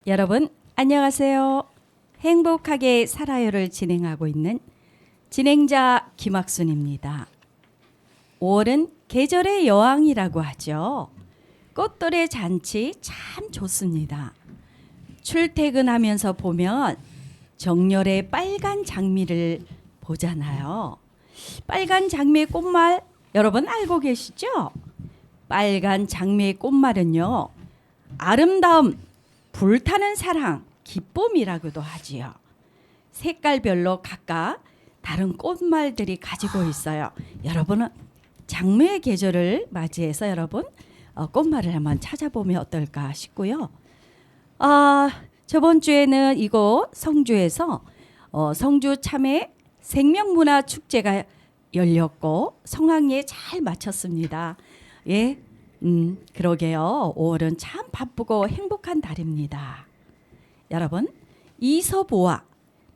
여러분 안녕하세요. 행복하게 살아요를 진행하고 있는 진행자 김학순입니다. 5월은 계절의 여왕이라고 하죠. 꽃돌의 잔치 참 좋습니다. 출퇴근하면서 보면 정열의 빨간 장미를 보잖아요. 빨간 장미의 꽃말 여러분 알고 계시죠? 빨간 장미의 꽃말은요, 아름다움, 불타는 사랑, 기쁨이라고도 하지요. 색깔별로 각각 다른 꽃말들이 가지고 있어요. 여러분은 장미의 계절을 맞이해서 여러분 꽃말을 한번 찾아보면 어떨까 싶고요. 저번 주에는 이곳 성주에서 성주 참외 생명문화축제가 열렸고 성황리에 잘 마쳤습니다. 예, 그러게요. 5월은 참 바쁘고 행복한 달입니다. 여러분, 이서보와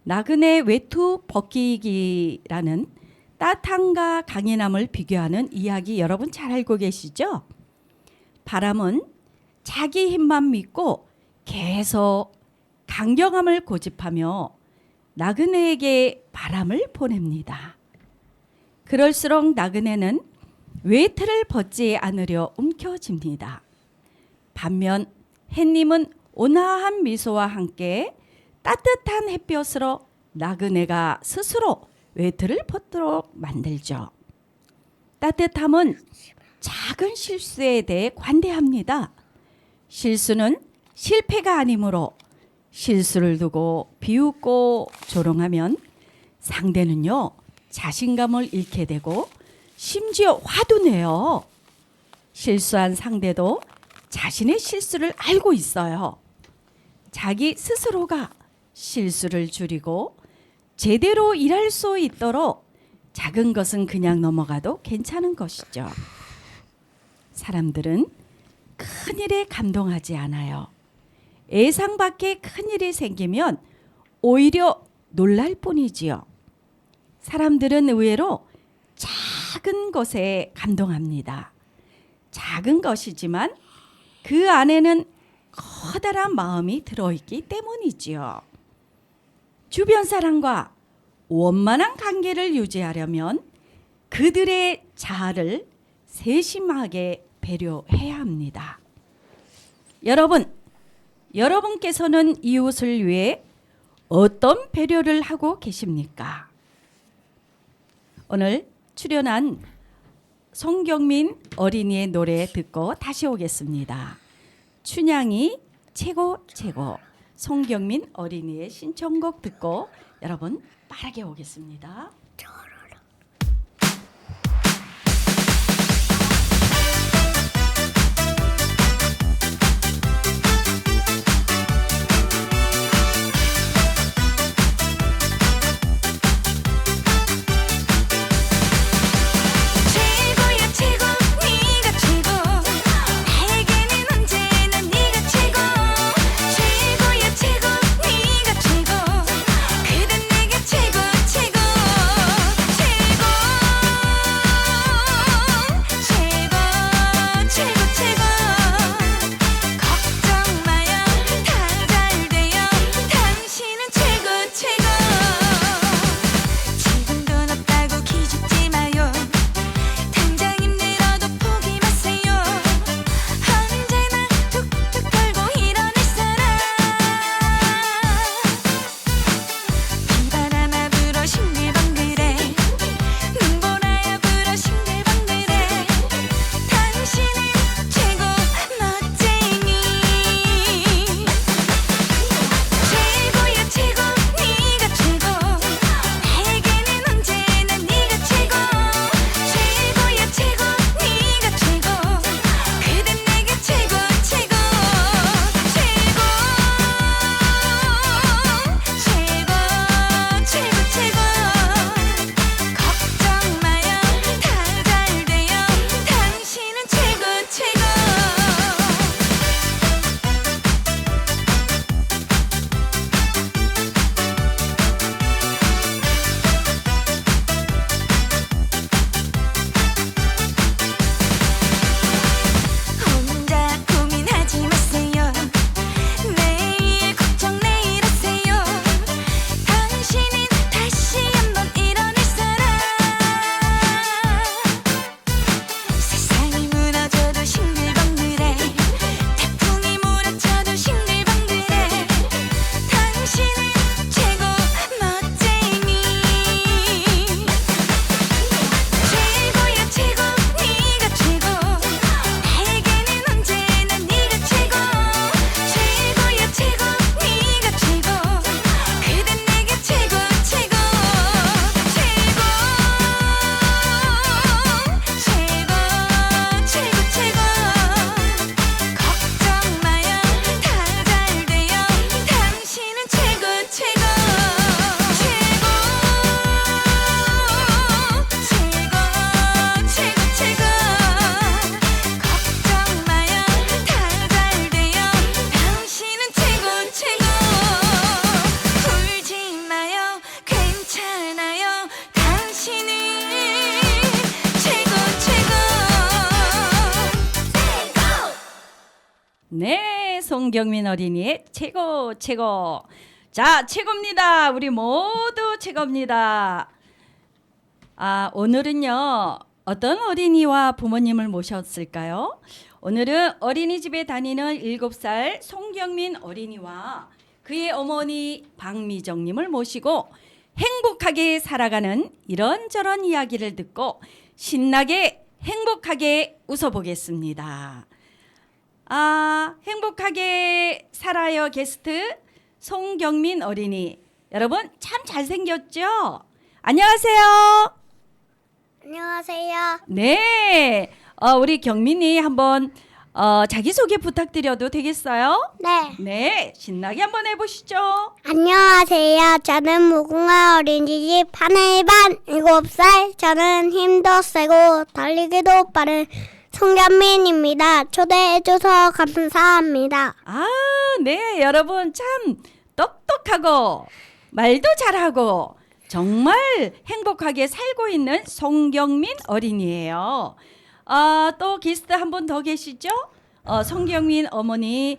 나그네 외투 벗기기라는 따뜻함과 강인함을 비교하는 이야기 여러분 잘 알고 계시죠? 바람은 자기 힘만 믿고 계속 강경함을 고집하며 나그네에게 바람을 보냅니다. 그럴수록 나그네는 외투를 벗지 않으려 움켜집니다. 반면 햇님은 온화한 미소와 함께 따뜻한 햇볕으로 나그네가 스스로 외투를 벗도록 만들죠. 따뜻함은 작은 실수에 대해 관대합니다. 실수는 실패가 아니므로 실수를 두고 비웃고 조롱하면 상대는요, 자신감을 잃게 되고 심지어 화도 내요. 실수한 상대도 자신의 실수를 알고 있어요. 자기 스스로가 실수를 줄이고 제대로 일할 수 있도록 작은 것은 그냥 넘어가도 괜찮은 것이죠. 사람들은 큰 일에 감동하지 않아요. 예상 밖의 큰 일이 생기면 오히려 놀랄 뿐이지요. 사람들은 의외로 작은 것에 감동합니다. 작은 것이지만 그 안에는 커다란 마음이 들어있기 때문이지요. 주변 사람과 원만한 관계를 유지하려면 그들의 자아를 세심하게 배려해야 합니다. 여러분께서는 이웃을 위해 어떤 배려를 하고 계십니까? 오늘 출연한 송경민 어린이의 노래 듣고 다시 오겠습니다. 춘향이 최고 최고. 송경민 어린이의 신청곡 듣고 여러분 빠르게 오겠습니다. 최고 송경민 어린이의 최고 최고. 자, 최고입니다. 우리 모두 최고입니다. 오늘은요, 어떤 어린이와 부모님을 모셨을까요? 오늘은 어린이집에 다니는 7살 송경민 어린이와 그의 어머니 박미정님을 모시고 행복하게 살아가는 이런저런 이야기를 듣고 신나게 행복하게 웃어보겠습니다. 행복하게 살아요 게스트 송경민 어린이. 여러분 참 잘생겼죠? 안녕하세요. 안녕하세요. 네, 우리 경민이 한번 자기소개 부탁드려도 되겠어요? 네. 네, 신나게 한번 해보시죠. 안녕하세요. 저는 무궁화 어린이집 하늘반 7살. 저는 힘도 세고 달리기도 빠른 송경민입니다. 초대해줘서 감사합니다. 네, 여러분 참 똑똑하고 말도 잘하고 정말 행복하게 살고 있는 송경민 어린이에요. 또 게스트 한 분 더 계시죠? 송경민 어머니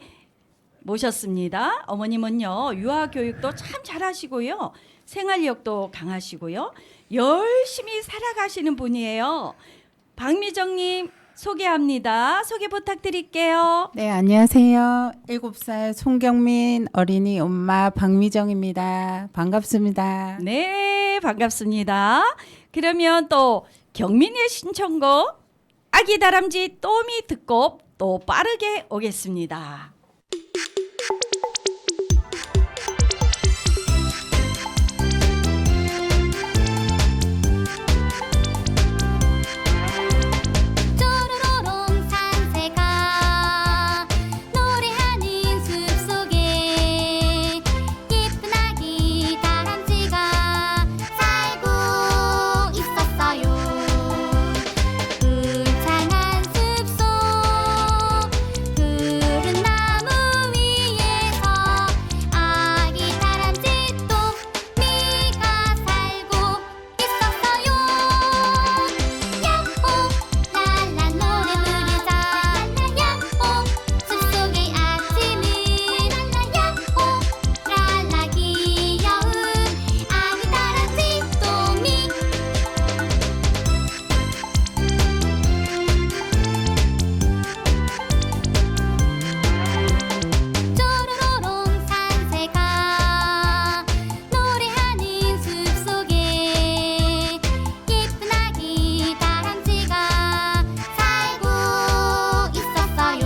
모셨습니다. 어머님은요, 유아교육도 참 잘하시고요, 생활력도 강하시고요, 열심히 살아가시는 분이에요. 박미정님 소개합니다. 소개 부탁드릴게요. 네, 안녕하세요. 7살 송경민 어린이 엄마 박미정입니다. 반갑습니다. 네, 반갑습니다. 그러면 또 경민이의 신청곡 아기 다람쥐 또미 듣고 또 빠르게 오겠습니다. 쪼르르롱 산새가 노래하는 숲속에 예쁜 아기 다람쥐가 살고 있었어요. 울창한 숲속 푸른 나무 위에서 아기 다람쥐 또미가 살고 있었어요. 야호 랄라 노래 부르자 야호 숲속의 아침은 야호 랄라 귀여운 아기 다람쥐 또미. 쪼르르롱 산새가 노래하는 숲속에 예쁜 아기 다람쥐가 살고 있었어요.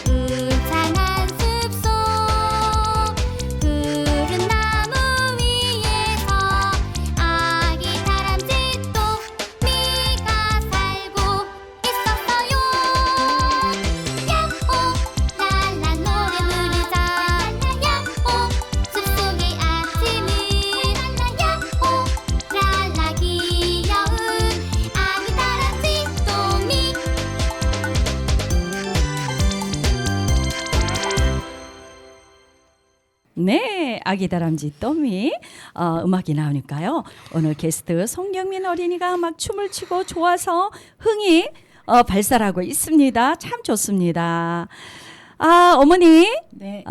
울창한 숲속 푸른 나무 위에서 아기 다람쥐 또미가 살고 있었어요. 야호 랄라 노래 부르자 야호 숲속의 아침은 야호 랄라 귀여운 아기 다람쥐 또미. 네, 아기 다람쥐 또미 음악이 나오니까요. 오늘 게스트 송경민 어린이가 막 춤을 추고 좋아서 흥이 발산하고 있습니다. 참 좋습니다. 어머니, 네.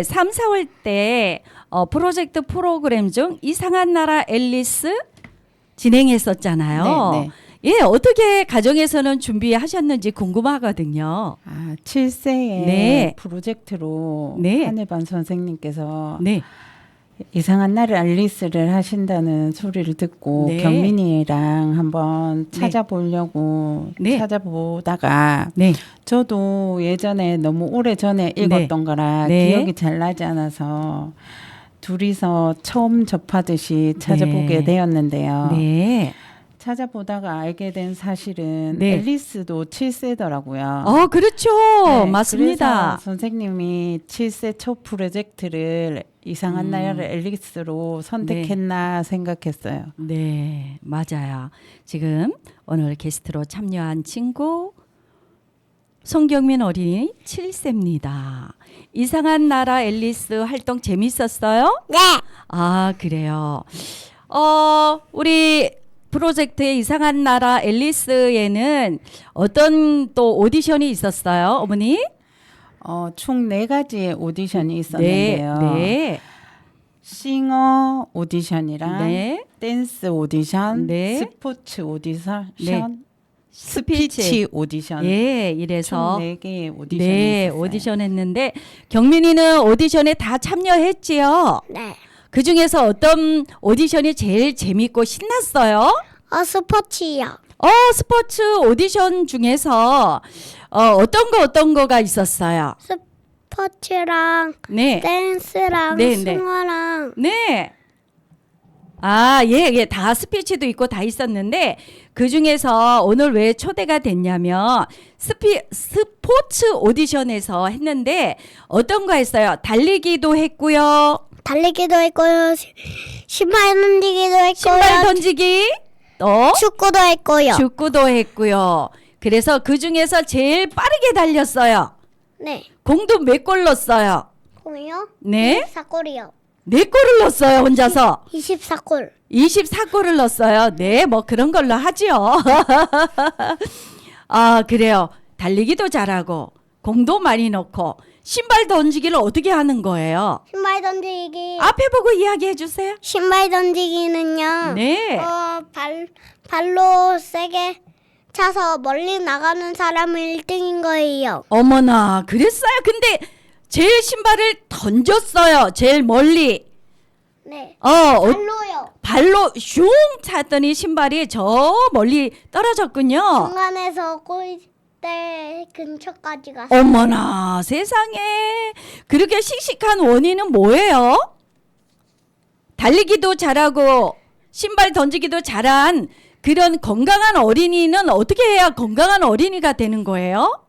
3, 4월 때 프로젝트 프로그램 중 이상한 나라 앨리스 진행했었잖아요. 네, 네. 예, 어떻게 가정에서는 준비하셨는지 궁금하거든요. 7세의 네. 프로젝트로 네. 한혜반 선생님께서 네, 이상한 나라 앨리스를 하신다는 소리를 듣고 네. 경민이랑 한번 찾아보려고 네. 찾아보다가 네, 저도 예전에 너무 오래전에 읽었던 거라 네. 기억이 잘 나지 않아서 둘이서 처음 접하듯이 찾아보게 네. 되었는데요. 네. 찾아보다가 알게 된 사실은 네. 앨리스도 7세더라고요. 그렇죠. 맞습니다. 그래서 선생님이 7세 첫 프로젝트를 이상한 나라를 앨리스로 선택했나 생각했어요. 네, 맞아요. 지금 오늘 게스트로 참여한 친구 송경민 어린이 7세입니다. 이상한 나라 앨리스 활동 재밌었어요? 네. 그래요. 우리 프로젝트의 이상한 나라 앨리스에는 어떤 또 오디션이 있었어요, 어머니? 총 4가지의 오디션이 네. 있었는데요. 네. 싱어 오디션이랑 네. 댄스 오디션, 네. 스포츠 오디션, 네. 스피치 오디션. 예, 총 이래서 4개의 오디션이 네, 있었어요. 오디션 했는데 경민이는 오디션에 다 참여했지요. 네. 그 중에서 어떤 오디션이 제일 재밌고 신났어요? 스포츠요. 스포츠 오디션 중에서 어떤 거가 있었어요? 스포츠랑 네. 댄스랑 네, 네. 승화랑 네. 아, 예. 다 스피치도 있고 다 있었는데 그 중에서 오늘 왜 초대가 됐냐면 스포츠 오디션에서 했는데 어떤 거 했어요? 달리기도 했고요. 달리기도 했고요. 신발 던지기도 했고요. 신발 던지기 또 축구도 했고요. 축구도 했고요. 그래서 그 중에서 제일 빠르게 달렸어요. 네. 공도 몇 골 넣었어요? 공이요? 네? 24골이요. 4골을 넣었어요, 혼자서. 24골. 24골을 넣었어요. 네, 뭐 그런 걸로 하지요. 아, 그래요. 달리기도 잘하고 공도 많이 넣고 신발 던지기를 어떻게 하는 거예요? 신발 던지기. 앞에 보고 이야기해 주세요. 신발 던지기는요. 네. 발로 세게 차서 멀리 나가는 사람은 1등인 거예요. 어머나, 그랬어요. 근데 제일 신발을 던졌어요. 제일 멀리. 네. 발로요. 발로요. 슝 찼더니 신발이 저 멀리 떨어졌군요. 중간에서 골대 근처까지 갔어요. 어머나, 세상에. 그렇게 씩씩한 원인은 뭐예요? 달리기도 잘하고 신발 던지기도 잘한 그런 건강한 어린이는 어떻게 해야 건강한 어린이가 되는 거예요?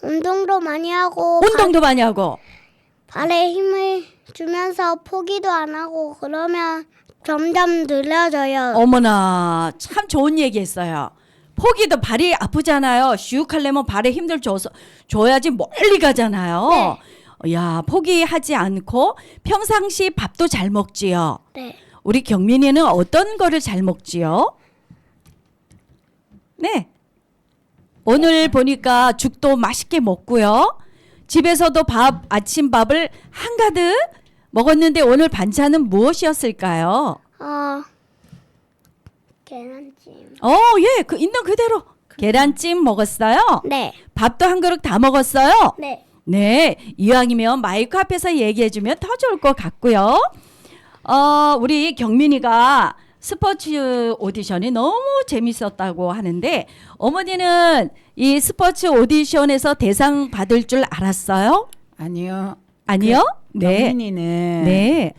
운동도 많이 하고 운동도 많이 하고. 발에 힘을 주면서 포기도 안 하고 그러면 점점 늘려져요. 어머나, 참 좋은 얘기 했어요. 포기도 발이 아프잖아요. 슉 하려면 발에 힘들 줘야지 멀리 가잖아요. 야, 포기하지 않고 평상시 밥도 잘 먹지요. 네. 우리 경민이는 어떤 거를 잘 먹지요? 네. 오늘 보니까 죽도 맛있게 먹고요. 집에서도 아침밥을 한가득 먹었는데 오늘 반찬은 무엇이었을까요? 계란찜. 예, 그 있는 그대로 계란찜 먹었어요. 네. 밥도 한 그릇 다 먹었어요. 네. 네, 이왕이면 마이크 앞에서 얘기해주면 더 좋을 것 같고요. 우리 경민이가 스포츠 오디션이 너무 재밌었다고 하는데 어머니는 이 스포츠 오디션에서 대상 받을 줄 알았어요? 아니요. 아니요? 네. 경민이는 네.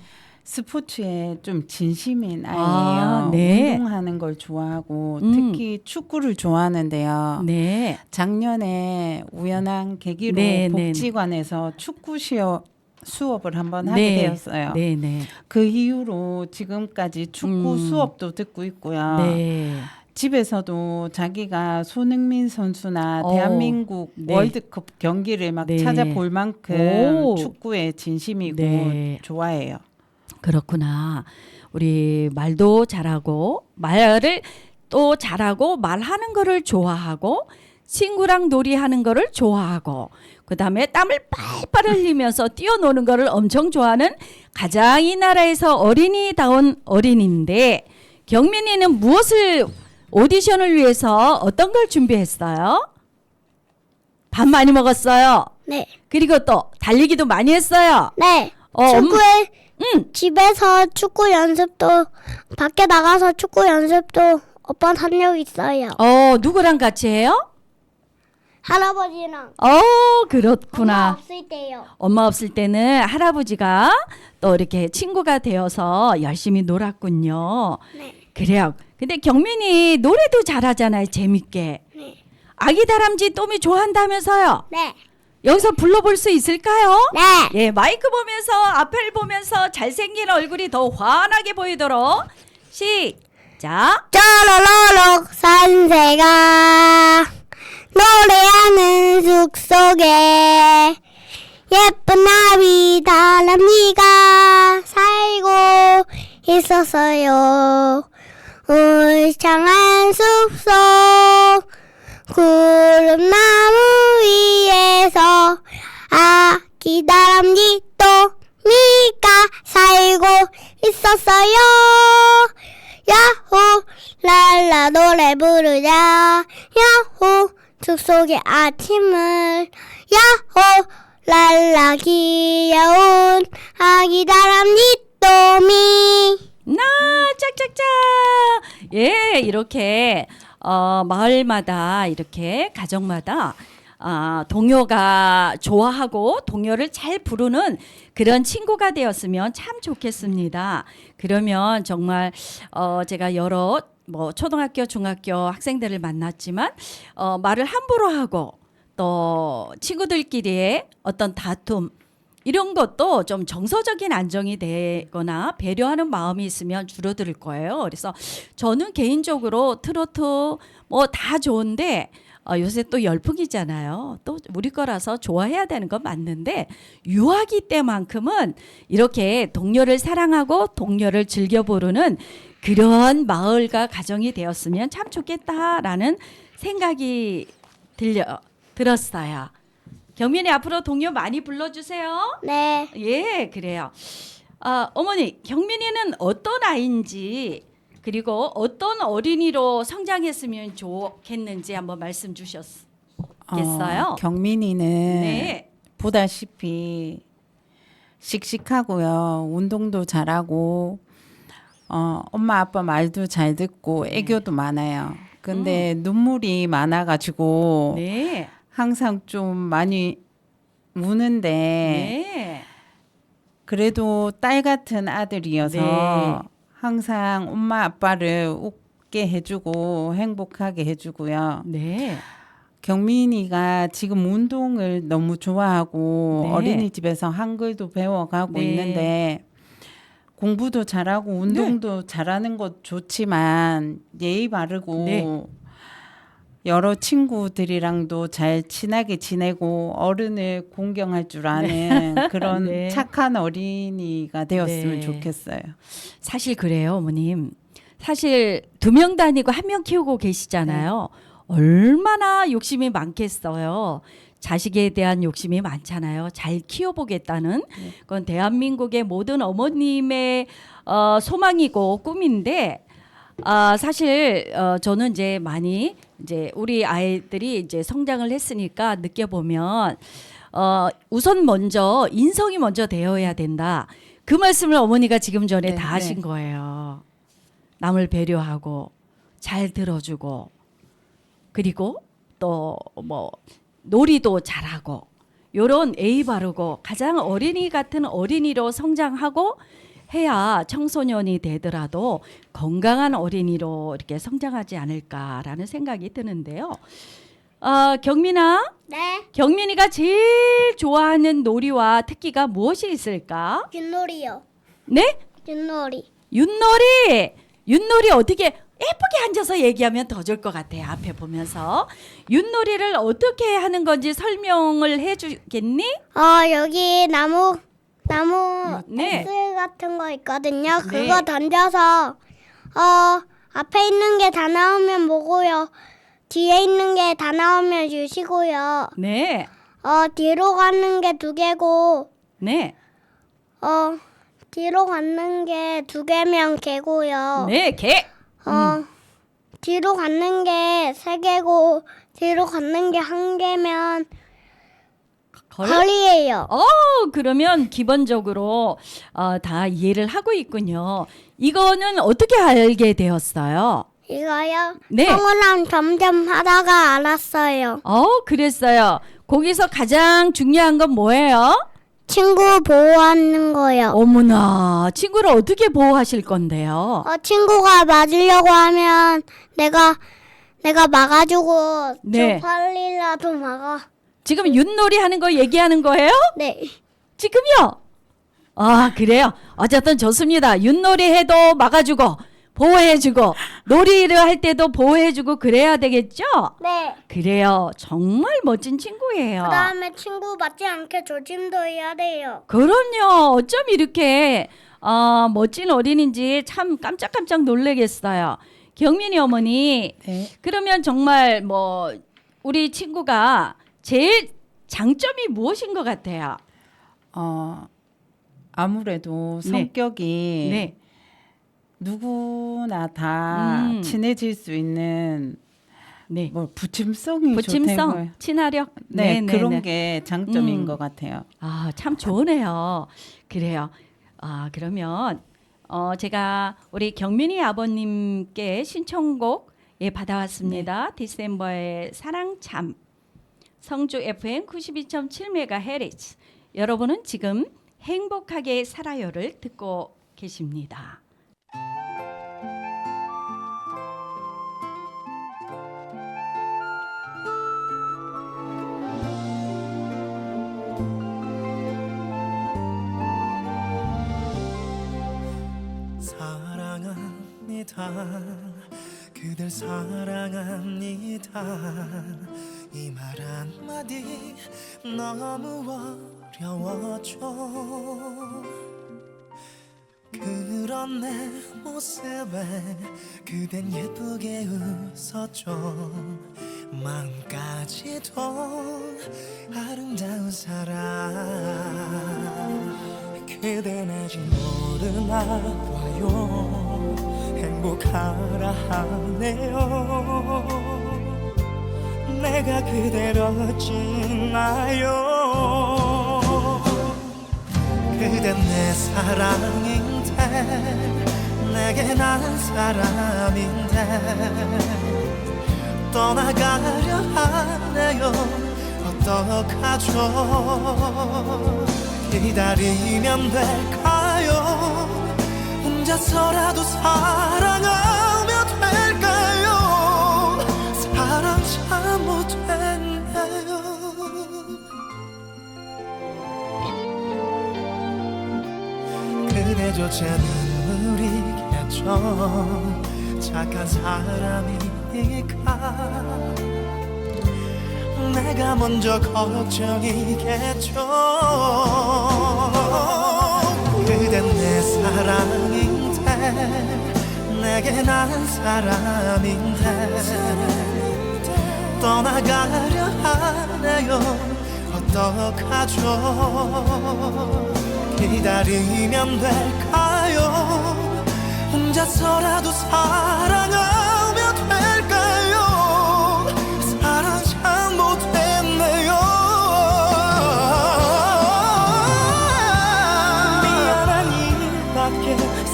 스포츠에 좀 진심인 아이예요. 아, 네. 운동하는 걸 좋아하고 음. 특히 축구를 좋아하는데요. 네. 작년에 우연한 계기로 네, 네. 복지관에서 축구 수업을 한번 하게 네. 되었어요. 네, 네. 그 이후로 지금까지 축구 수업도 듣고 있고요. 네. 집에서도 자기가 손흥민 선수나 대한민국 네. 월드컵 경기를 막 네. 찾아볼 만큼 오. 축구에 진심이고 네. 좋아해요. 그렇구나. 우리 말도 잘하고 말을 또 잘하고 말하는 거를 좋아하고 친구랑 놀이하는 거를 좋아하고 그다음에 땀을 빨빨 흘리면서 뛰어노는 거를 엄청 좋아하는 가장 이 나라에서 어린이다운 어린이인데 경민이는 무엇을 오디션을 위해서 어떤 걸 준비했어요? 밥 많이 먹었어요. 네. 그리고 또 달리기도 많이 했어요. 네. 응. 집에서 축구 연습도 밖에 나가서 축구 연습도 오빠 한 적 있어요. 누구랑 같이 해요? 할아버지랑 그렇구나. 엄마 없을 때요. 엄마 없을 때는 할아버지가 또 이렇게 친구가 되어서 열심히 놀았군요. 네. 그래요. 근데 경민이 노래도 잘하잖아요. 재밌게. 네. 아기 다람쥐 또미 좋아한다면서요. 네. 여기서 불러볼 수 있을까요? 네. 예, 마이크 보면서 앞을 보면서 잘생긴 얼굴이 더 환하게 보이도록 시작. 쪼로로록 산새가 노래하는 숲속에 예쁜 나비 다람쥐가 살고 있었어요. 울창한 숲속 구름나무 위에서 아기 다람쥐도 미가 살고 있었어요. 야호 랄라 노래 부르자. 야호 숲속의 아침을. 야호 랄라 귀여운 아기 다람쥐 또미. 나 짝짝짝. 예, 이렇게 마을마다 이렇게 가정마다 동요가 좋아하고 동요를 잘 부르는 그런 친구가 되었으면 참 좋겠습니다. 그러면 정말 제가 여러 뭐 초등학교, 중학교 학생들을 만났지만 말을 함부로 하고 또 친구들끼리의 어떤 다툼 이런 것도 좀 정서적인 안정이 되거나 배려하는 마음이 있으면 줄어들 거예요. 그래서 저는 개인적으로 트로트 뭐 다 좋은데 요새 또 열풍이잖아요. 또 우리 거라서 좋아해야 되는 건 맞는데 유아기 때만큼은 이렇게 동료를 사랑하고 동료를 즐겨 부르는 그런 마을과 가정이 되었으면 참 좋겠다라는 생각이 들었어요. 경민이 앞으로 동요 많이 불러주세요. 네. 예, 그래요. 어머니, 경민이는 어떤 아이인지 그리고 어떤 어린이로 성장했으면 좋겠는지 한번 말씀 주셨겠어요? 경민이는 네. 보다시피 씩씩하고요. 운동도 잘하고 엄마 아빠 말도 잘 듣고 애교도 많아요. 근데 눈물이 많아가지고 네. 항상 좀 많이 우는데 네. 그래도 딸 같은 아들이어서 네. 항상 엄마 아빠를 웃게 해주고 행복하게 해주고요. 네. 경민이가 지금 운동을 너무 좋아하고 네. 어린이집에서 한글도 배워가고 네. 있는데 공부도 잘하고 운동도 잘하는 것 좋지만 예의 바르고 네. 여러 친구들이랑도 잘 친하게 지내고 어른을 공경할 줄 아는 그런 네. 착한 어린이가 되었으면 네. 좋겠어요. 사실 그래요, 어머님. 사실 2명 다니고 1명 키우고 계시잖아요. 얼마나 욕심이 많겠어요. 자식에 대한 욕심이 많잖아요. 잘 키워보겠다는 그건 대한민국의 모든 어머님의 소망이고 꿈인데 사실 저는 이제 많이 이제 우리 아이들이 이제 성장을 했으니까 느껴보면 우선 먼저 인성이 먼저 되어야 된다. 그 말씀을 어머니가 지금 전에 네, 다 하신 네. 거예요. 남을 배려하고 잘 들어주고 그리고 또 뭐 놀이도 잘하고 요런 예의 바르고 가장 어린이 같은 어린이로 성장하고 해야 청소년이 되더라도 건강한 어린이로 이렇게 성장하지 않을까라는 생각이 드는데요. 경민아, 네. 경민이가 제일 좋아하는 놀이와 특기가 무엇이 있을까? 윷놀이요. 네? 윷놀이. 윷놀이. 윷놀이 어떻게 예쁘게 앉아서 얘기하면 더 좋을 것 같아요. 앞에 보면서 윷놀이를 어떻게 하는 건지 설명을 해주겠니? 여기 나무 네. S 같은 거 있거든요. 네. 그거 던져서 앞에 있는 게 다 나오면 뭐고요. 뒤에 있는 게 다 나오면 유시고요. 네, 뒤로 가는 게 2개고 네, 뒤로 가는 게 2개면 개고요. 네, 개. 뒤로 가는 게 3개고 뒤로 가는 게 1개면 거리예요. 그러면 기본적으로 다 이해를 하고 있군요. 이거는 어떻게 알게 되었어요? 이거요? 네. 형우랑 점점 하다가 알았어요. 그랬어요. 거기서 가장 중요한 건 뭐예요? 친구 보호하는 거요. 어머나, 친구를 어떻게 보호하실 건데요? 친구가 맞으려고 하면 내가 막아주고 네. 저 빨리라도 막아. 지금 윷놀이 하는 거 얘기하는 거예요? 네. 지금요? 그래요. 어쨌든 좋습니다. 윷놀이 해도 막아주고 보호해주고 놀이를 할 때도 보호해주고 그래야 되겠죠? 네. 그래요. 정말 멋진 친구예요. 그다음에 친구 맞지 않게 조심도 해야 돼요. 그럼요. 어쩜 이렇게 멋진 어린인지 참 깜짝깜짝 놀라겠어요. 경민이 어머니, 네. 그러면 정말 뭐 우리 친구가 제일 장점이 무엇인 것 같아요? 아무래도 네. 성격이 네. 누구나 다 친해질 수 있는 네. 뭐 부침성이 부침성, 좋다고요. 친화력. 네, 네, 그런 네. 게 장점인 음. 것 같아요. 아, 참 좋으네요. 그래요. 아, 그러면 제가 우리 경민이 아버님께 신청곡 받아왔습니다. 디셈버의 사랑참. 성주 FM 92.7MHz. 여러분은 지금 행복하게 살아요를 듣고 계십니다. 사랑합니다. 그댈 사랑합니다. 이 말 한마디 너무 어려웠죠. 그런 내 모습에 그댄 예쁘게 웃었죠. 마음까지도 아름다운 사랑. 그댄 아직 모르나 봐요. 행복하라 하네요. 내가 그댈 어찌나요. 그댄 내 사랑인데 내게 난 사람인데 떠나가려 하네요. 어떡하죠. 기다리면 될까요? 혼자서라도 사랑하면 될까요? 사랑 잘못했네요. 그대조차 눈물이겠죠. 착한 사람이니까 내가 먼저 걱정이겠죠. 그댄 내 사랑인데 내게 난 사람인데 떠나가려 하네요. 어떡하죠. 기다리면 될까요? 혼자서라도 사랑하면 될까요? 사랑 잘못했네요. 미안한 일밖에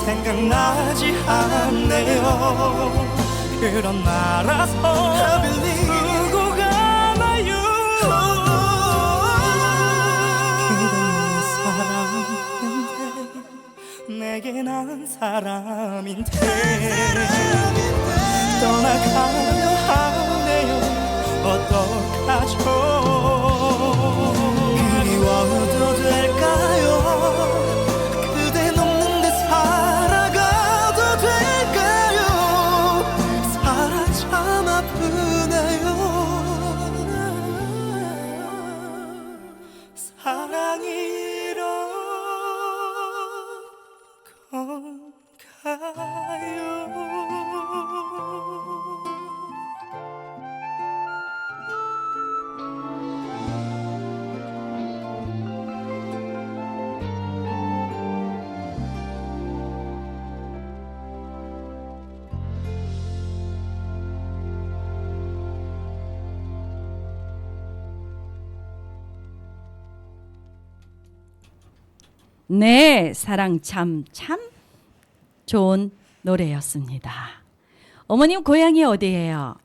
생각나지 않네요. 그런 나라서 두고 가나요. 그댄 내 사랑인데 내게 난 사람인데 떠나가려 하네요. 어떡하죠. 그리워도 될까요? 그댄 없는데 살아가도 될까요? 사랑 참 아프네요. 사랑이란 건가요? 네, 사랑 참 좋은 노래였습니다. 어머님 고향이 어디예요?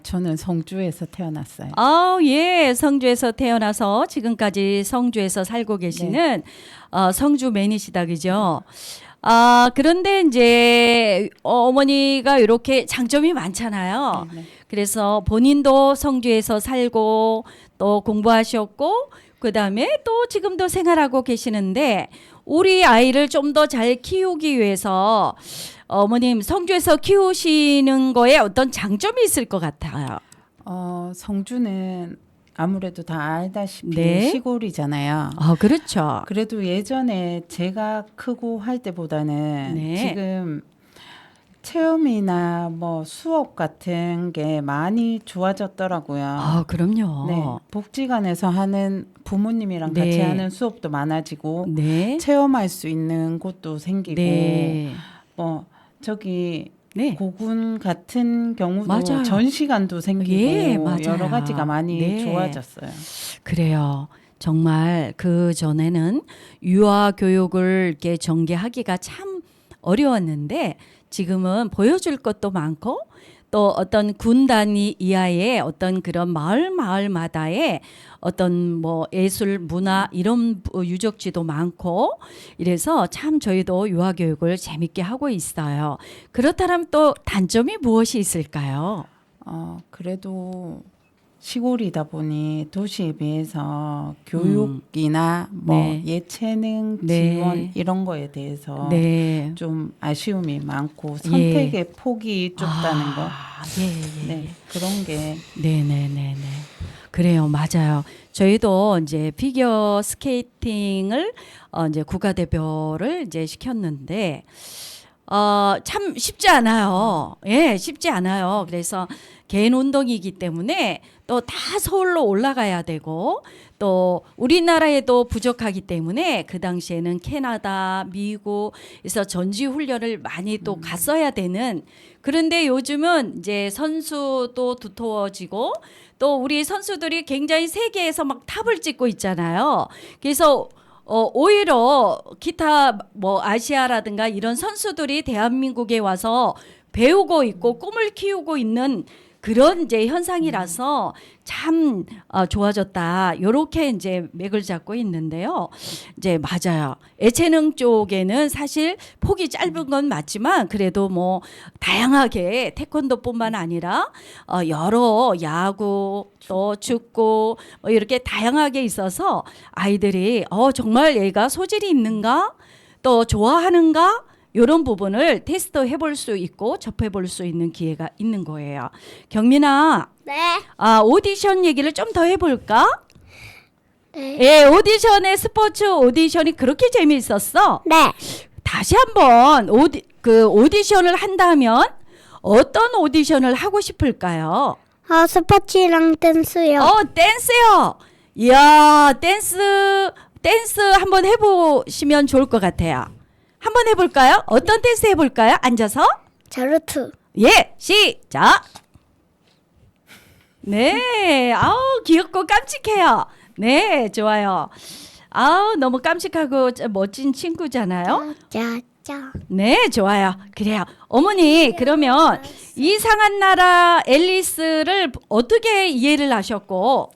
저는 성주에서 태어났어요. 예, 성주에서 태어나서 지금까지 성주에서 살고 계시는 성주 매니시다, 그죠? 그런데 이제 어머니가 이렇게 장점이 많잖아요. 네. 그래서 본인도 성주에서 살고 또 공부하셨고 그다음에 또 지금도 생활하고 계시는데 우리 아이를 좀 더 잘 키우기 위해서 어머님 성주에서 키우시는 거에 어떤 장점이 있을 것 같아요. 성주는 아무래도 다 알다시피 네. 시골이잖아요. 그렇죠. 그래도 예전에 제가 크고 할 때보다는 네. 지금 체험이나 뭐 수업 같은 게 많이 좋아졌더라고요. 아, 그럼요. 네, 복지관에서 하는 부모님이랑 네. 같이 하는 수업도 많아지고 네. 체험할 수 있는 곳도 생기고 네. 뭐 저기 네. 고군 같은 경우도 맞아요. 전시관도 생기고 예, 맞아요. 여러 가지가 많이 네. 좋아졌어요. 그래요. 정말 그 전에는 유아 교육을 이렇게 전개하기가 참 어려웠는데 지금은 보여줄 것도 많고 또 어떤 군 단위 이하의 어떤 그런 마을마다의 어떤 뭐 예술 문화 이런 유적지도 많고 이래서 참 저희도 유아 교육을 재밌게 하고 있어요. 그렇다면 또 단점이 무엇이 있을까요? 그래도 시골이다 보니 도시에 비해서 교육이나 뭐 네. 예체능 네. 지원 이런 거에 대해서 네. 좀 아쉬움이 많고 선택의 폭이 좁다는 거. 예. 네, 그런 게 네네네네. 그래요, 맞아요. 저희도 이제 피겨 스케이팅을 이제 국가대표를 이제 시켰는데 참 쉽지 않아요. 예, 쉽지 않아요. 그래서 개인 운동이기 때문에 또 다 서울로 올라가야 되고 또 우리나라에도 부족하기 때문에 그 당시에는 캐나다, 미국에서 전지 훈련을 많이 또 갔어야 되는 그런데 요즘은 이제 선수도 두터워지고 또 우리 선수들이 굉장히 세계에서 막 탑을 찍고 있잖아요. 그래서 오히려 기타 뭐 아시아라든가 이런 선수들이 대한민국에 와서 배우고 있고 꿈을 키우고 있는 그런 이제 현상이라서 참 좋아졌다. 요렇게 이제 맥을 잡고 있는데요. 이제 맞아요. 예체능 쪽에는 사실 폭이 짧은 건 맞지만 그래도 뭐 다양하게 태권도뿐만 아니라 여러 야구 또 축구 뭐 이렇게 다양하게 있어서 아이들이 정말 얘가 소질이 있는가? 또 좋아하는가? 이런 부분을 테스트 해볼 수 있고 접해볼 수 있는 기회가 있는 거예요. 경민아, 네. 오디션 얘기를 좀 더 해볼까? 네. 예, 오디션의 스포츠 오디션이 그렇게 재미있었어. 네. 다시 한번 오디션을 한다면 어떤 오디션을 하고 싶을까요? 스포츠랑 댄스요. 댄스요. 이야, 댄스 한번 해보시면 좋을 것 같아요. 한번 해볼까요? 어떤 댄스 해볼까요? 앉아서. 자루투. 예, 시작. 네, 귀엽고 깜찍해요. 네, 좋아요. 너무 깜찍하고 멋진 친구잖아요. 짜짜. 네, 좋아요. 그래요. 어머니, 그러면 이상한 나라 앨리스를 어떻게 이해를 하셨고,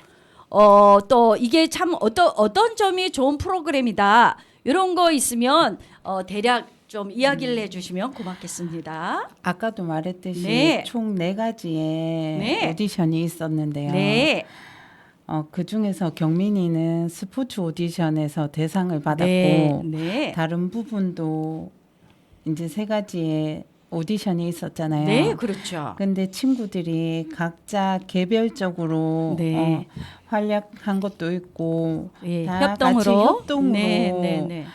또 이게 참 어떤 점이 좋은 프로그램이다. 이런 거 있으면 대략 좀 이야기를 해주시면 고맙겠습니다. 아까도 말했듯이 네. 총 4가지의 네. 오디션이 있었는데요. 네, 그 중에서 경민이는 스포츠 오디션에서 대상을 받았고 네. 다른 부분도 이제 3가지의 오디션이 있었잖아요. 네, 그렇죠. 근데 친구들이 각자 개별적으로 네. 활약한 것도 있고 예, 다 협동으로. 같이 협동으로 네.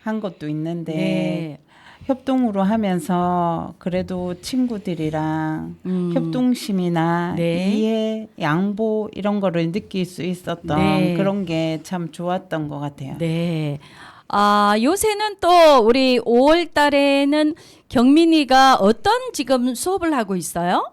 한 것도 있는데 네. 협동으로 하면서 그래도 친구들이랑 협동심이나 네. 이해, 양보 이런 거를 느낄 수 있었던 네. 그런 게 참 좋았던 것 같아요. 네. 요새는 또 우리 5월 달에는 경민이가 어떤 지금 수업을 하고 있어요?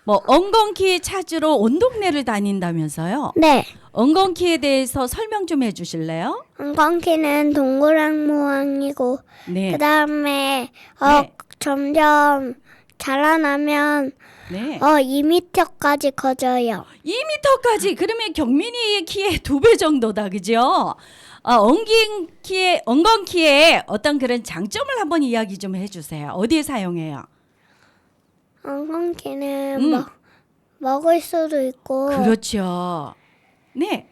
뭐 엉겅키 찾으러 온 동네를 다닌다면서요? 네. 엉겅키에 대해서 설명 좀 해주실래요? 엉겅키는 동그란 모양이고 네. 그 다음에 네. 점점 자라나면 네. 2m까지 커져요. 2m까지 그러면 경민이의 키의 2배 정도다, 그죠? 엉겅키의 어떤 그런 장점을 한번 이야기 좀 해주세요. 어디에 사용해요? 엉겅키는 먹을 수도 있고 그렇죠. 네.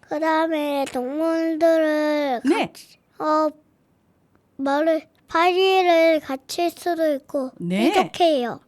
그 다음에 동물들을 네. 파리를 갖출 수도 있고 네. 이렇게 해요.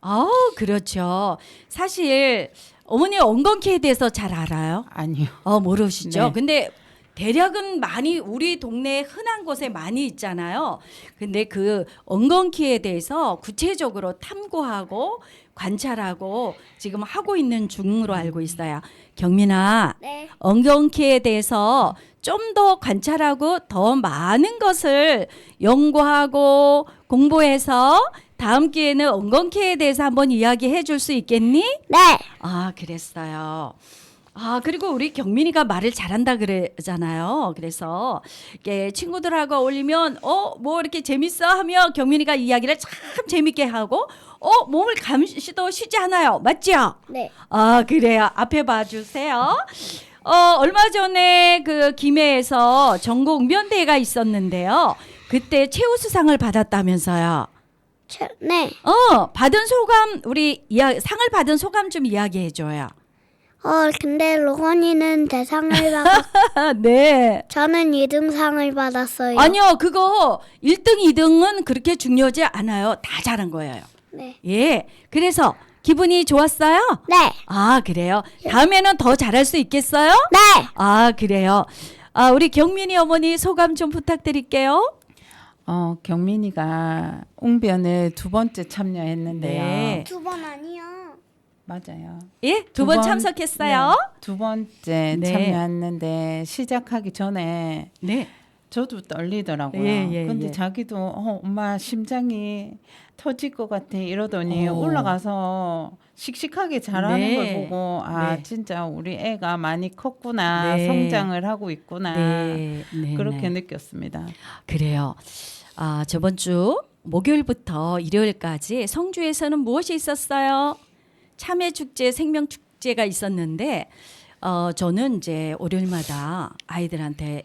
그렇죠. 사실 어머니 엉겅키에 대해서 잘 알아요? 아니요. 모르시죠? 네. 근데 대략은 많이 우리 동네 흔한 곳에 많이 있잖아요. 근데 그 엉겅퀴에 대해서 구체적으로 탐구하고 관찰하고 지금 하고 있는 중으로 알고 있어요. 경민아, 네. 엉겅퀴에 대해서 좀 더 관찰하고 더 많은 것을 연구하고 공부해서 다음 기회에는 엉겅퀴에 대해서 한번 이야기해 줄 수 있겠니? 네. 아, 그랬어요. 아, 그리고 우리 경민이가 말을 잘한다 그러잖아요. 그래서 이게 친구들하고 어울리면 뭐 이렇게 재밌어 하면 경민이가 이야기를 참 재밌게 하고 몸을 감시도 쉬지 않아요. 맞죠? 네. 아, 그래요. 앞에 봐 주세요. 얼마 전에 그 김해에서 전국 웅변대회가 있었는데요. 그때 최우수상을 받았다면서요. 네. 받은 소감 상을 받은 소감 좀 이야기해 줘요. 근데 로건이는 대상을 받고 네. 저는 2등상을 받았어요. 아니요, 그거 1등, 2등은 그렇게 중요하지 않아요. 다 잘한 거예요. 네. 예. 그래서 기분이 좋았어요? 네. 아, 그래요. 다음에는 더 잘할 수 있겠어요? 네. 아, 그래요. 아, 우리 경민이 어머니 소감 좀 부탁드릴게요. 경민이가 웅변에 2번째 참여했는데요. 네. 2번 아니요. 맞아요. 예? 두 번 참석했어요? 네, 2번째 네. 참여했는데 시작하기 전에 네. 저도 떨리더라고요. 예. 근데 자기도 엄마 심장이 터질 것 같아 이러더니 어. 올라가서 씩씩하게 잘하는 네. 걸 보고 네. 진짜 우리 애가 많이 컸구나 네. 성장을 하고 있구나 네. 그렇게 네. 느꼈습니다. 그래요. 아, 저번 주 목요일부터 일요일까지 성주에서는 무엇이 있었어요? 참외축제, 생명축제가 있었는데 저는 이제 월요일마다 아이들한테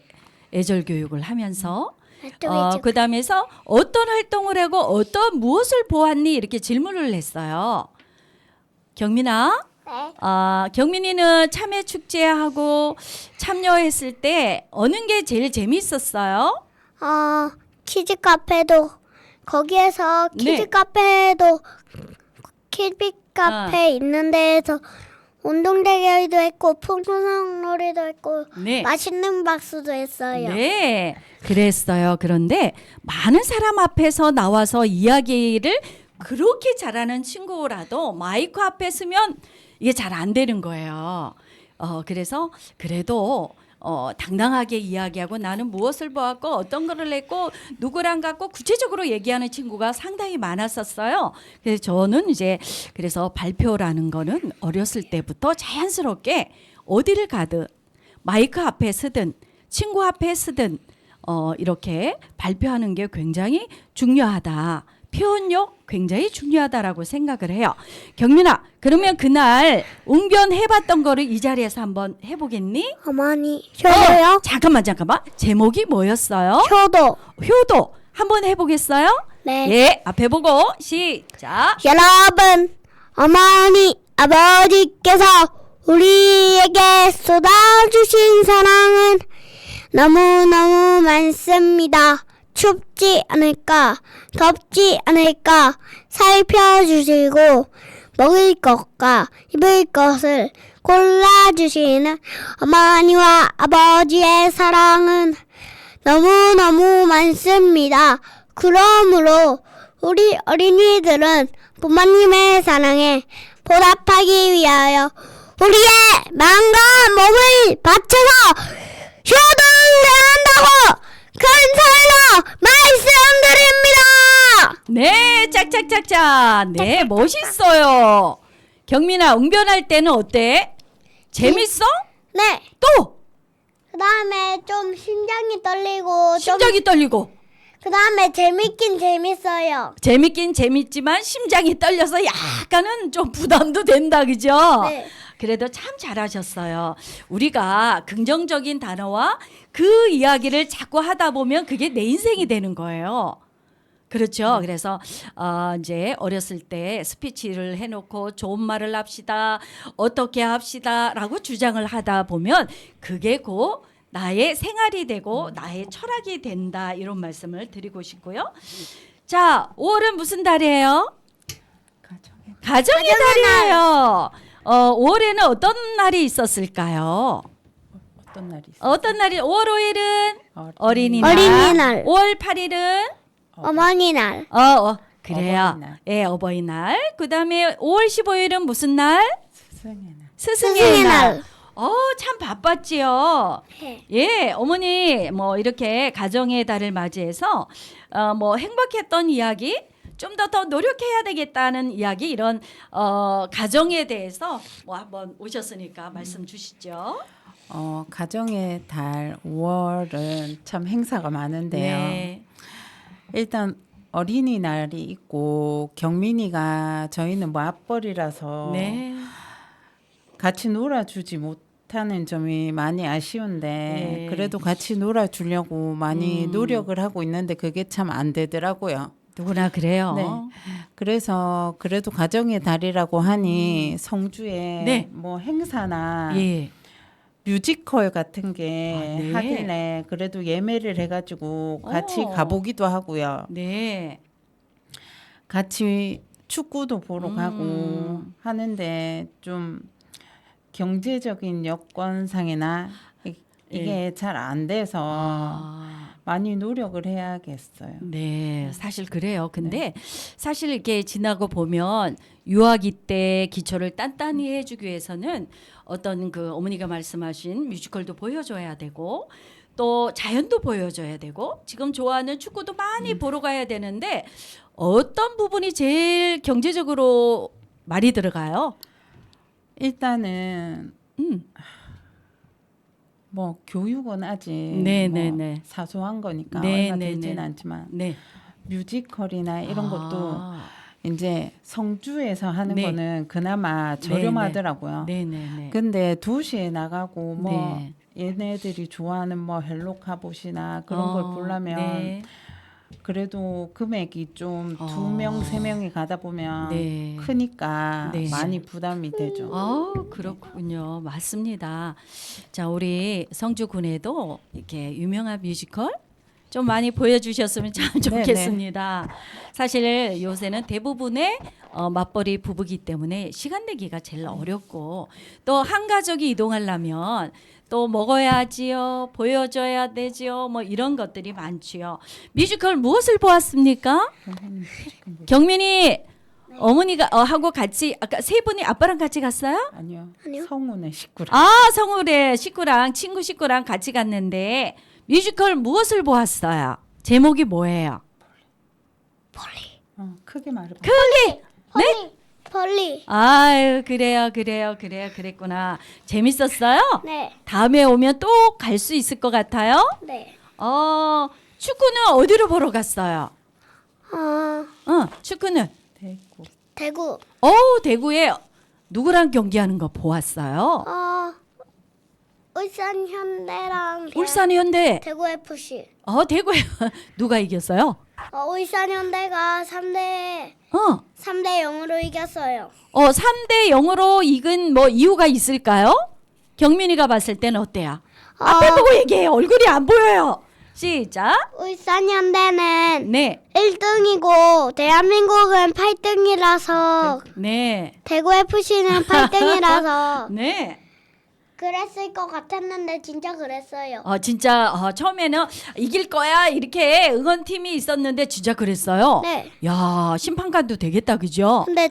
애절 교육을 하면서 그 다음에서 어떤 활동을 하고 무엇을 보았니 이렇게 질문을 했어요. 경민아, 네. 경민이는 참외축제하고 참여했을 때 어느 게 제일 재미있었어요? 키즈 카페도 거기에서 키즈 네. 카페도 키즈 카페 있는 데에서 운동 대결도 했고 풍선 놀이도 했고 네. 맛있는 박수도 했어요. 네, 그랬어요. 그런데 많은 사람 앞에서 나와서 이야기를 그렇게 잘하는 친구라도 마이크 앞에 서면 이게 잘 안 되는 거예요. 그래서 그래도 당당하게 이야기하고 나는 무엇을 보았고 어떤 거를 했고 누구랑 갖고 구체적으로 얘기하는 친구가 상당히 많았었어요. 그래서 저는 이제 그래서 발표라는 거는 어렸을 때부터 자연스럽게 어디를 가든 마이크 앞에 서든 친구 앞에 서든 이렇게 발표하는 게 굉장히 중요하다. 표현력 굉장히 중요하다라고 생각을 해요. 경민아, 그러면 그날 웅변 해봤던 거를 이 자리에서 한번 해보겠니? 어머니 효도요? 잠깐만. 제목이 뭐였어요? 효도. 효도. 한번 해보겠어요? 네. 예, 앞에 보고 시작. 여러분, 어머니, 아버지께서 우리에게 쏟아주신 사랑은 너무너무 많습니다. 춥지 않을까, 덥지 않을까 살펴주시고 먹을 것과 입을 것을 골라주시는 어머니와 아버지의 사랑은 너무너무 많습니다. 그러므로 우리 어린이들은 부모님의 사랑에 보답하기 위하여 우리의 마음과 몸을 바쳐서 효도를 한다고 큰 소리로 말씀드립니다. 네, 짝짝짝짝. 네, 멋있어요. 경민아, 웅변할 때는 어때? 재밌어? 네. 또 그 다음에 좀 심장이 떨리고 심장이 떨리고. 그 다음에 재밌긴 재밌어요. 재밌긴 재밌지만 심장이 떨려서 약간은 좀 부담도 된다, 그죠? 네. 그래도 참 잘하셨어요. 우리가 긍정적인 단어와 그 이야기를 자꾸 하다 보면 그게 내 인생이 되는 거예요. 그렇죠. 그래서 이제 어렸을 때 스피치를 해놓고 좋은 말을 합시다, 어떻게 합시다라고 주장을 하다 보면 그게 곧 나의 생활이 되고 나의 철학이 된다, 이런 말씀을 드리고 싶고요. 자, 5월은 무슨 달이에요? 가정의 달이에요. 5월에는 어떤 날이 있었을까요? 어떤 날이 있어요? 어떤 날이 5월 5일은 어린이날. 어린이날. 5월 8일은 어머니날. 그래요. 어버이날. 예, 어버이날. 그다음에 5월 15일은 무슨 날? 스승의 날. 스승의 스승의 날. 날. 참 바빴지요. 네. 예, 어머니 뭐 이렇게 가정의 달을 맞이해서 뭐 행복했던 이야기, 좀 더 노력해야 되겠다는 이야기, 이런 가정에 대해서 뭐 한번 오셨으니까 말씀 주시죠. 가정의 달 5월은 참 행사가 많은데요. 네. 일단 어린이날이 있고 경민이가 저희는 맞벌이라서 네. 같이 놀아주지 못하는 점이 많이 아쉬운데 네. 그래도 같이 놀아주려고 많이 노력을 하고 있는데 그게 참 안 되더라고요. 누구나 그래요. 네. 그래서 그래도 가정의 달이라고 하니 성주에 네. 뭐 행사나 예. 뮤지컬 같은 게 네. 하길래 그래도 예매를 해가지고 같이 어. 가보기도 하고요. 네. 같이 축구도 보러 가고 하는데 좀 경제적인 여건상이나 이게 잘 안 돼서 많이 노력을 해야겠어요. 네, 사실 그래요. 근데 사실 이렇게 지나고 보면 유아기 때 기초를 단단히 해주기 위해서는 어떤 그 어머니가 말씀하신 뮤지컬도 보여줘야 되고 또 자연도 보여줘야 되고 지금 좋아하는 축구도 많이 보러 가야 되는데 어떤 부분이 제일 경제적으로 많이 들어가요? 일단은 음. 뭐 교육은 아직 네, 뭐 네, 네. 사소한 거니까 네, 얼마 네, 되지는 네. 않지만 네. 뮤지컬이나 이런 것도 아. 이제 성주에서 하는 네. 거는 그나마 저렴하더라고요. 네, 네, 네. 근데 도시에 나가고 뭐 네. 얘네들이 좋아하는 뭐 헬로카봇이나 그런 걸 보려면 네. 그래도 금액이 좀 어. 2명, 3명이 가다 보면 네. 크니까 네. 많이 부담이 되죠. 그렇군요. 맞습니다. 자, 우리 성주군에도 이렇게 유명한 뮤지컬 좀 많이 보여주셨으면 참 좋겠습니다. 사실 요새는 대부분의 맞벌이 부부기 때문에 시간 내기가 제일 어렵고 또 한 가족이 이동하려면 또 먹어야지요, 보여줘야 되지요, 뭐 이런 것들이 많지요. 뮤지컬 무엇을 보았습니까? 경민이 어머니가 하고 같이 아까 세 분이 아빠랑 같이 갔어요? 아니요. 아니요. 성운의 식구랑. 성울의 식구랑 친구 식구랑 같이 갔는데 뮤지컬 무엇을 보았어요? 제목이 뭐예요? 크게 말해봐. 네? 벌리. 아유, 그랬구나. 재밌었어요? 네. 다음에 오면 또 갈 수 있을 것 같아요? 네. 축구는 어디로 보러 갔어요? 축구는 대구. 대구. 대구에 누구랑 경기하는 거 보았어요? 울산 현대랑 울산 현대. 대구 FC. 대구에 누가 이겼어요? 울산 현대가 3대 0으로 이겼어요. 3대 0으로 이긴 뭐 이유가 있을까요? 경민이가 봤을 때는 어때요? 앞에 보고 얘기해요. 얼굴이 안 보여요. 시작. 울산 현대는 네. 1등이고 대한민국은 8등이라서 네. 대구 FC는 8등이라서 네. 그랬을 것 같았는데 진짜 그랬어요. 진짜 처음에는 이길 거야 이렇게 응원팀이 있었는데 진짜 그랬어요. 네. 야, 심판관도 되겠다. 그죠? 근데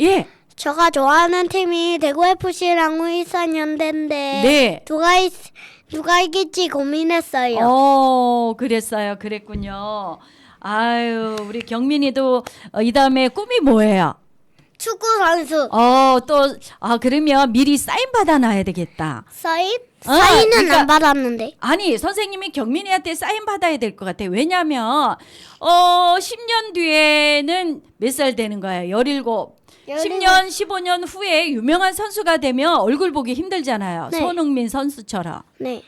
예. 제가 좋아하는 팀이 대구 FC랑 울산 현대인데 네. 누가 이길지 고민했어요. 그랬군요. 아유, 우리 경민이도 이 다음에 꿈이 뭐예요? 축구 선수. 그러면 미리 사인 받아놔야 되겠다. 사인은 그러니까- 안 받았는데. 아니, 선생님이 경민이한테 사인 받아야 될 것 같아. 왜냐면 10년 뒤에는 몇 살 되는 거예요? 17. 10년, 15년 후에 유명한 선수가 되면 얼굴 보기 힘들잖아요. 네. 손흥민 선수처럼. 네.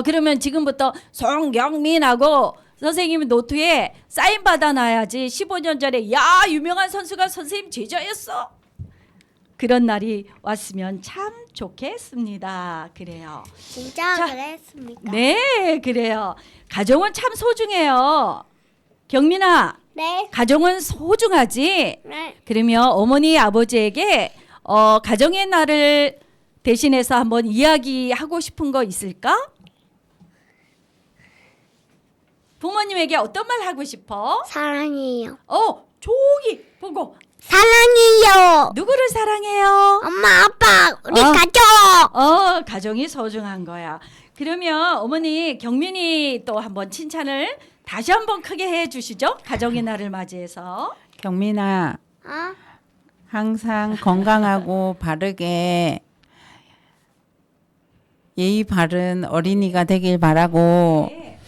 그러면 지금부터 송경민하고 선생님이 노트에 사인 받아놔야지. 15년 전에 야, 유명한 선수가 선생님 제자였어. 그런 날이 왔으면 참 좋겠습니다. 그래요. 진짜 자, 그랬습니까? 네, 그래요. 가정은 참 소중해요. 경민아, 네. 가정은 소중하지. 네. 그러면 어머니 아버지에게 가정의 날을 대신해서 한번 이야기하고 싶은 거 있을까? 부모님에게 어떤 말 하고 싶어? 사랑해요. 저기 보고 사랑해요. 누구를 사랑해요? 엄마, 아빠, 우리 어. 가족. 가정이 소중한 거야. 그러면 어머니 경민이 또 한번 칭찬을 다시 한번 크게 해 주시죠. 가정의 날을 맞이해서. 경민아, 어? 항상 건강하고 바르게 예의 바른 어린이가 되길 바라고 네.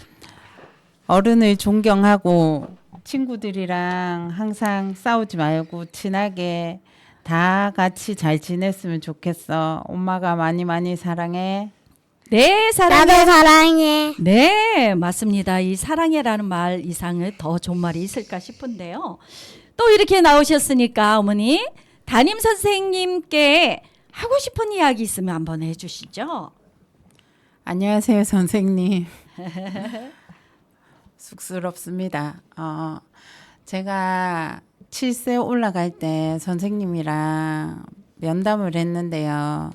어른을 존경하고 친구들이랑 항상 싸우지 말고 친하게 다 같이 잘 지냈으면 좋겠어. 엄마가 많이 많이 사랑해. 네, 사랑해. 나도 사랑해. 네, 맞습니다. 이 사랑해라는 말 이상의 더 좋은 말이 있을까 싶은데요. 또 이렇게 나오셨으니까 어머니 담임 선생님께 하고 싶은 이야기 있으면 한번 해주시죠. 안녕하세요, 선생님. 쑥스럽습니다. 제가 7세 올라갈 때 선생님이랑 면담을 했는데요.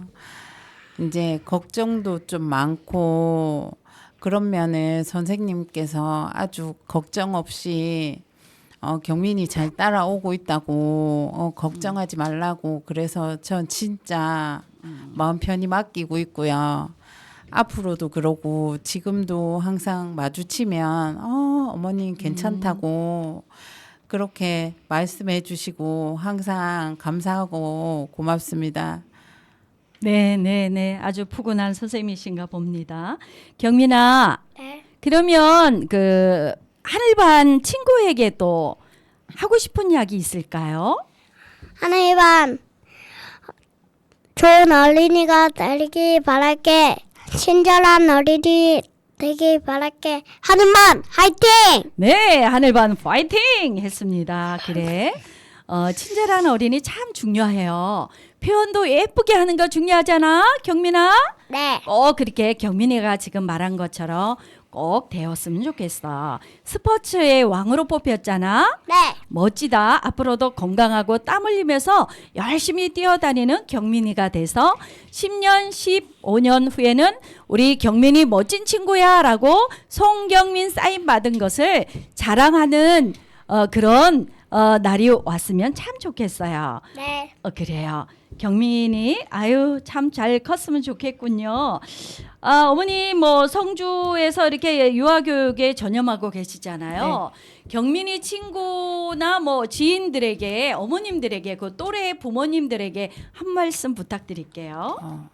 이제 걱정도 좀 많고 그런 면을 선생님께서 아주 걱정 없이 경민이 잘 따라오고 있다고 걱정하지 말라고 그래서 전 진짜 마음 편히 맡기고 있고요. 앞으로도 그러고 지금도 항상 마주치면 어머님 괜찮다고 그렇게 말씀해 주시고 항상 감사하고 고맙습니다. 네. 아주 푸근한 선생님이신가 봅니다. 경민아, 네. 그러면 그 하늘반 친구에게 또 하고 싶은 이야기 있을까요? 하늘반 좋은 어린이가 되길 바랄게. 친절한 어린이 되길 바랄게. 하늘반 화이팅! 네, 하늘반 파이팅 했습니다. 그래. 친절한 어린이 참 중요해요. 표현도 예쁘게 하는 거 중요하잖아, 경민아. 네. 그렇게 경민이가 지금 말한 것처럼 꼭 되었으면 좋겠어. 스포츠의 왕으로 뽑혔잖아. 네. 멋지다. 앞으로도 건강하고 땀 흘리면서 열심히 뛰어다니는 경민이가 돼서 10년, 15년 후에는 우리 경민이 멋진 친구야 라고 송경민 사인 받은 것을 자랑하는 그런 날이 왔으면 참 좋겠어요. 네. 그래요. 경민이 아유 참 잘 컸으면 좋겠군요. 어머니 뭐 성주에서 이렇게 유아교육에 전념하고 계시잖아요. 경민이 친구나 뭐 지인들에게 어머님들에게 그 또래 부모님들에게 한 말씀 부탁드릴게요.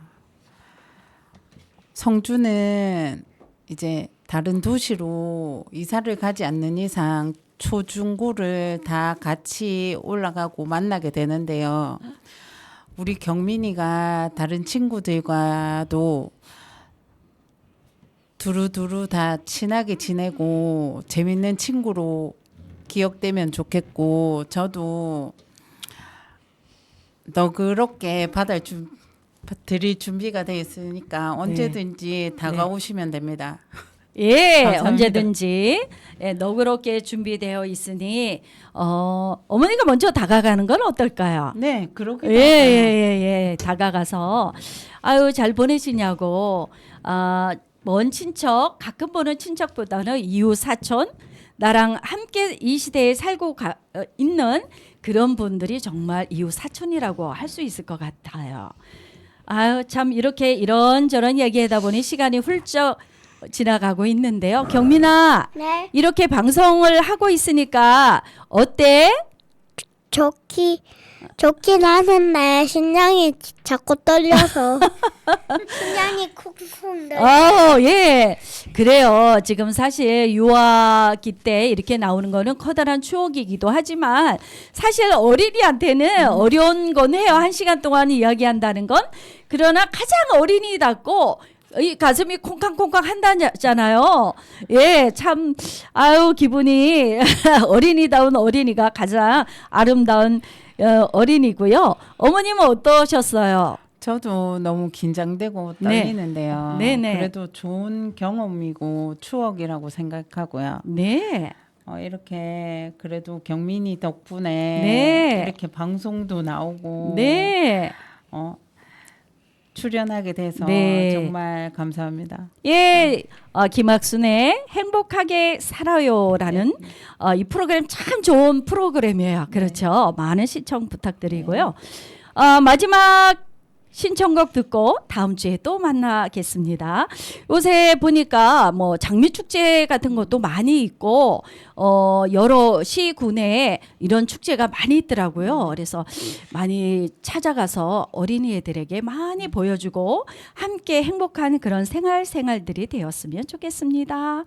성주는 이제 다른 도시로 이사를 가지 않는 이상 초중고를 다 같이 올라가고 만나게 되는데요. 우리 경민이가 다른 친구들과도 두루두루 다 친하게 지내고 재밌는 친구로 기억되면 좋겠고 저도 너그럽게 드릴 준비가 돼 있으니까 언제든지 다가오시면 됩니다. 예, 감사합니다. 언제든지 너그럽게 준비되어 있으니 어머니가 먼저 다가가는 건 어떨까요? 네, 그러게. 예. 다가가서 아유 잘 보내시냐고 먼 친척 가끔 보는 친척보다는 이웃 사촌 나랑 함께 이 시대에 살고 있는 그런 분들이 정말 이웃 사촌이라고 할 수 있을 것 같아요. 아유 참 이렇게 이런저런 얘기하다 보니 시간이 훌쩍 지나가고 있는데요. 경민아, 네. 이렇게 방송을 하고 있으니까 어때? 좋긴 하는데 심장이 자꾸 떨려서 심장이 쿵쿵 떨려. 예. 그래요. 지금 사실 유아기 때 이렇게 나오는 거는 커다란 추억이기도 하지만 사실 어린이한테는 어려운 건 해요. 1시간 동안 이야기한다는 건. 그러나 가장 어린이답고 이 가슴이 콩쾅콩쾅 한다잖아요. 예, 참 아유 기분이 어린이다운 어린이가 가장 아름다운 어린이고요. 어머님은 어떠셨어요? 저도 너무 긴장되고 네. 떨리는데요. 네네. 그래도 좋은 경험이고 추억이라고 생각하고요. 네. 이렇게 그래도 경민이 덕분에 네. 이렇게 방송도 나오고 네. 출연하게 돼서 네. 정말 감사합니다. 예, 김학순의 행복하게 살아요라는 이 프로그램 참 좋은 프로그램이에요. 그렇죠. 많은 시청 부탁드리고요. 마지막 신청곡 듣고 다음 주에 또 만나겠습니다. 요새 보니까 뭐 장미 축제 같은 것도 많이 있고 여러 시군에 이런 축제가 많이 있더라고요. 그래서 많이 찾아가서 어린이들에게 많이 보여주고 함께 행복한 그런 생활들이 되었으면 좋겠습니다.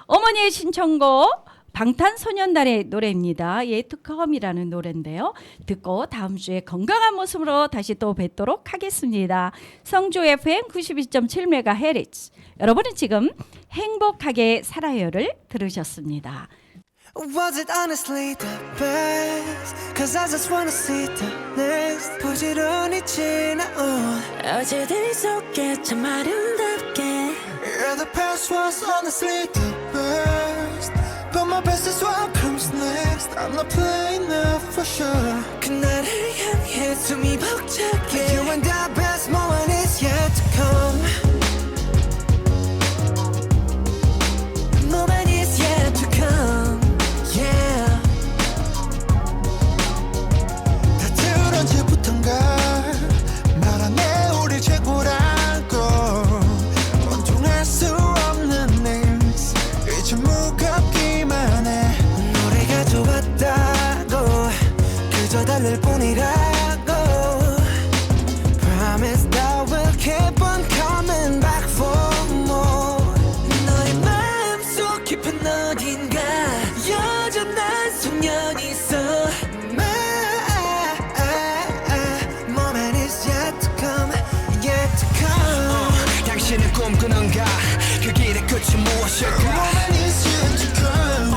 어머니의 신청곡 방탄소년단의 노래입니다. Yet to Come이라는 노래인데요. 듣고 다음 주에 건강한 모습으로 다시 또 뵙도록 하겠습니다. 성주 FM 92.7MHz. 여러분은 지금 행복하게 살아요를 들으셨습니다. Was it honestly the best? Cause I just wanna see the next 부지런히 지나온 어제들 속에 참 아름답게 Yeah, the past was honestly the best But my best is what comes next I'm not playing now for sure 그날을 향해 숨이 벅차게 You and the best moment is yet to come Moment is yet to come Yeah 다들 언제부턴가 말하네 우리 최고라고 원통할 수 없는 names 이제 무겁기만 해 노래가 좋았다고 그저 달랠 뿐이라고 Promise that we'll keep on coming back for more 너의 마음속 깊은 어딘가 여전한 소년이 있어 Moment is yet to come, yet to come 당신은 꿈꾸는가 그 길의 끝이 무엇일까 Moment is yet to come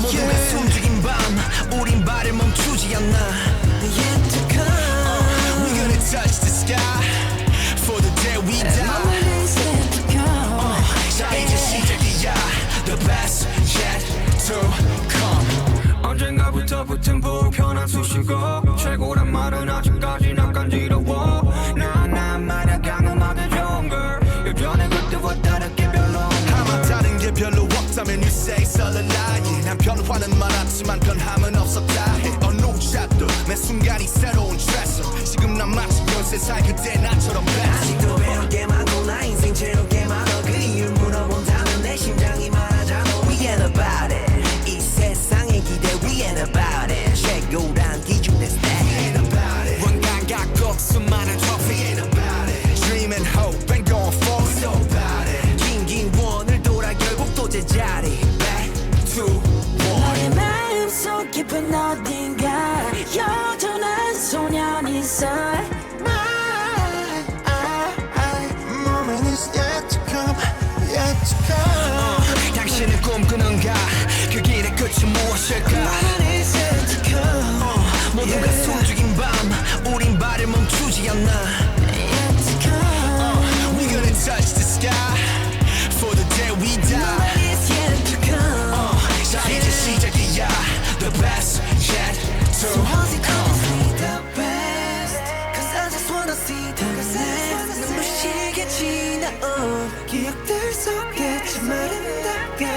모두가 숨죽인 밤 우린 발을 멈추지 않나 Yet to come We're gonna touch the sky For the day we die Moment is yet to come 자 이제 시작이야 The best yet to come 언젠가부터 붙은 불편한 수식어 최고란 말은 아직까지 난 간지러워 난 마냥 강음하게 좋은 걸 예전에 그때와 다르게 별로 아마 다른 게 별로 없다면 you say it's all a lie 난 변화는 많았지만 변함은 없었다 해 어느 샷도 매 순간이 새로운 트레서 지금 난 마치 13살 그때 나처럼 best 아직도 배울 게 많고 나 인생 채울 게 많아 그 이유를 물어본다면 내 심장이 말하잖아 We ain't about it 이 세상의 기대 We ain't about it 최고란 기준의 stay ain't about it 원감각곡 수많은 trophy ain't about it Dream and hope and going for it so about it 긴긴 원을 돌아 결국 또 제자리 Back to one 너의 마음속 깊은 어딘가 여전한 소년이 있어 Moment is yet to come, yet to come 당신은 꿈꾸는가 그 길의 끝이 무엇일까 Moment is yet to come 모두가 숨죽인 밤 우린 발을 멈추지 않나 Yet to come We're gonna touch the sky For the day we die Moment is yet to come 자 이제 시작이야 The best yet to Was it come honestly the best Cause I just wanna see the next 눈부시게 지나온 기억들 속에 참 아름답게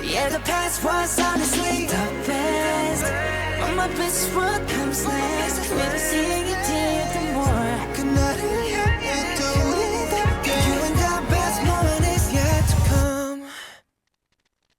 Yeah, the past was honestly the best But my best is what comes next We'll be seeing it till the more 그날을